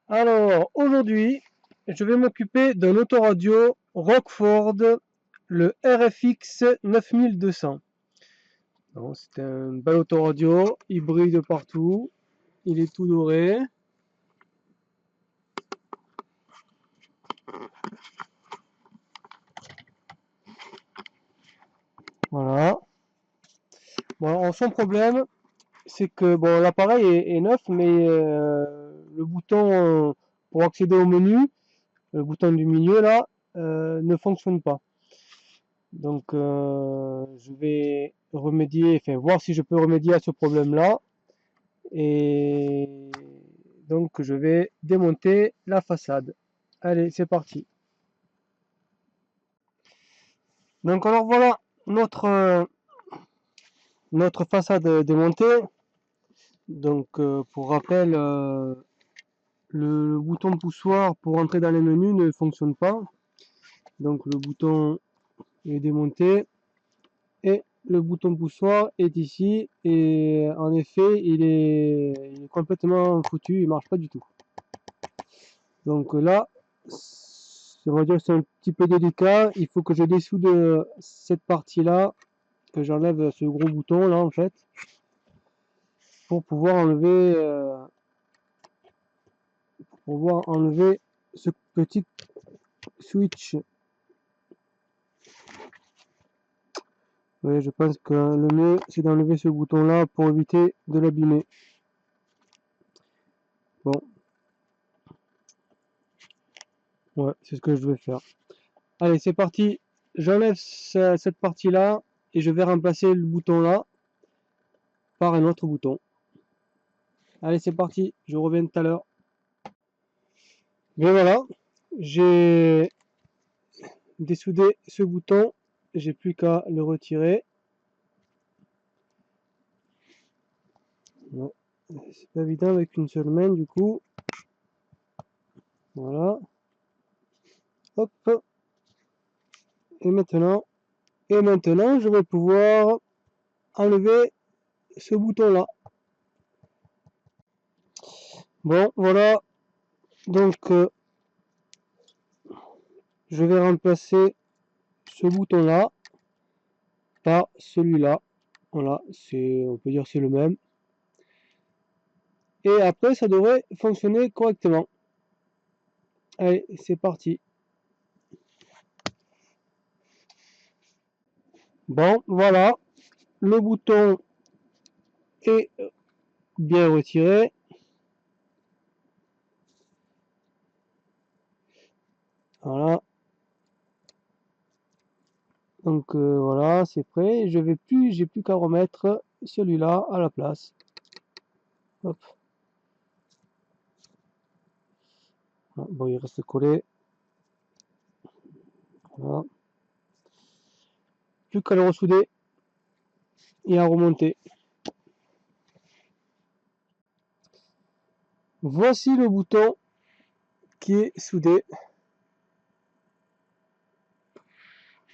Alors, aujourd'hui, je vais m'occuper d'un autoradio Rockford, le RFX 9200. C'est un bel autoradio, il brille de partout, il est tout doré. Voilà. Bon, son problème, c'est que bon, l'appareil est neuf, mais le bouton pour accéder au menu, le bouton du milieu là, ne fonctionne pas. Donc je vais remédier, enfin voir si je peux remédier à ce problème-là. Et donc je vais démonter la façade. Allez, c'est parti. Donc alors voilà notre façade démontée. Donc pour rappel, le bouton poussoir pour entrer dans les menus ne fonctionne pas. Donc le bouton est démonté et le bouton poussoir est ici et en effet il est complètement foutu, il marche pas du tout. Donc là, on va dire que c'est un petit peu délicat, il faut que je dessoude cette partie là, que j'enlève ce gros bouton là en fait, pour pouvoir enlever ce petit switch. Ouais, je pense que le mieux c'est d'enlever ce bouton là pour éviter de l'abîmer. Bon, ouais, c'est ce que je vais faire. Allez, c'est parti. J'enlève cette partie là et je vais remplacer le bouton là par un autre bouton. Allez, c'est parti. Je reviens tout à l'heure. Mais voilà, j'ai dessoudé ce bouton. J'ai plus qu'à le retirer. C'est pas évident avec une seule main du coup. Voilà. Hop. Et maintenant, je vais pouvoir enlever ce bouton là. Bon, voilà. Donc, je vais remplacer ce bouton là par celui-là. Voilà, on peut dire c'est le même. Et après, ça devrait fonctionner correctement. Allez, c'est parti. Bon, voilà, le bouton est bien retiré. Voilà. Donc voilà, c'est prêt. J'ai plus qu'à remettre celui-là à la place. Hop. Bon, il reste collé. Voilà. Plus qu'à le ressouder et à remonter. Voici le bouton qui est soudé.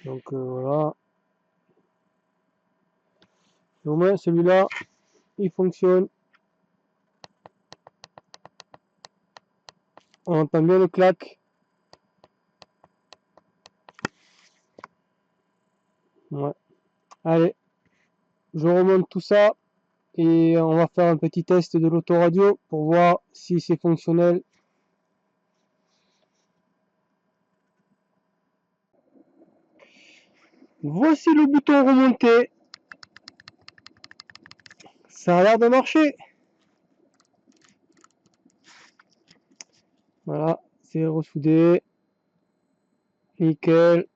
Donc voilà. Au moins celui-là, il fonctionne. On entend bien le clac. Ouais. Allez, je remonte tout ça et on va faire un petit test de l'autoradio pour voir si c'est fonctionnel. Voici le bouton remonté. Ça a l'air de marcher. Voilà, c'est ressoudé. Nickel.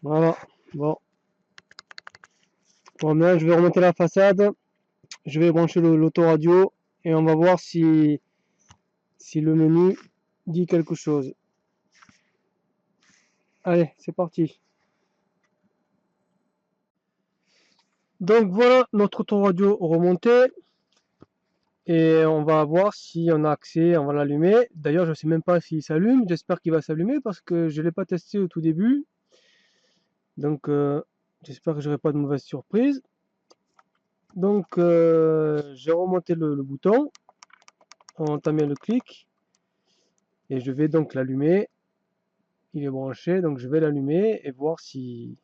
Voilà. Bon. Bon, maintenant je vais remonter la façade. Je vais brancher l'autoradio et on va voir si le menu dit quelque chose. Allez, c'est parti. Donc voilà notre autoradio remonté. Et on va voir si on a accès, on va l'allumer. D'ailleurs, je ne sais même pas s'il s'allume. J'espère qu'il va s'allumer parce que je ne l'ai pas testé au tout début. Donc, j'espère que je n'aurai pas de mauvaise surprise. Donc j'ai remonté le bouton, entamer le clic, et je vais donc l'allumer. Il est branché, donc je vais l'allumer et voir s'il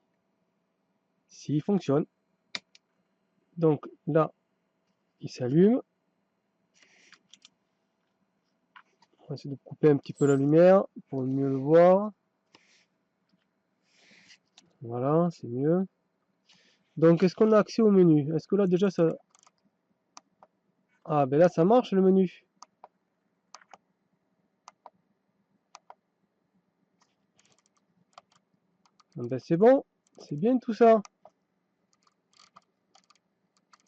fonctionne. Donc là, il s'allume. On va essayer de couper un petit peu la lumière pour mieux le voir. Voilà, c'est mieux. Donc, est-ce qu'on a accès au menu? Est-ce que là, déjà, ça... Ah, ben là, ça marche, le menu. Ben, c'est bon. C'est bien tout ça.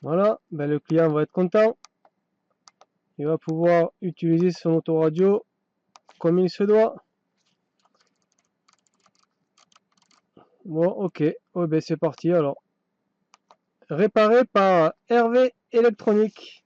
Voilà. Ben, le client va être content. Il va pouvoir utiliser son autoradio comme il se doit. Bon, ok. Oh, ben, c'est parti, alors. Réparé par Hervé Électronique.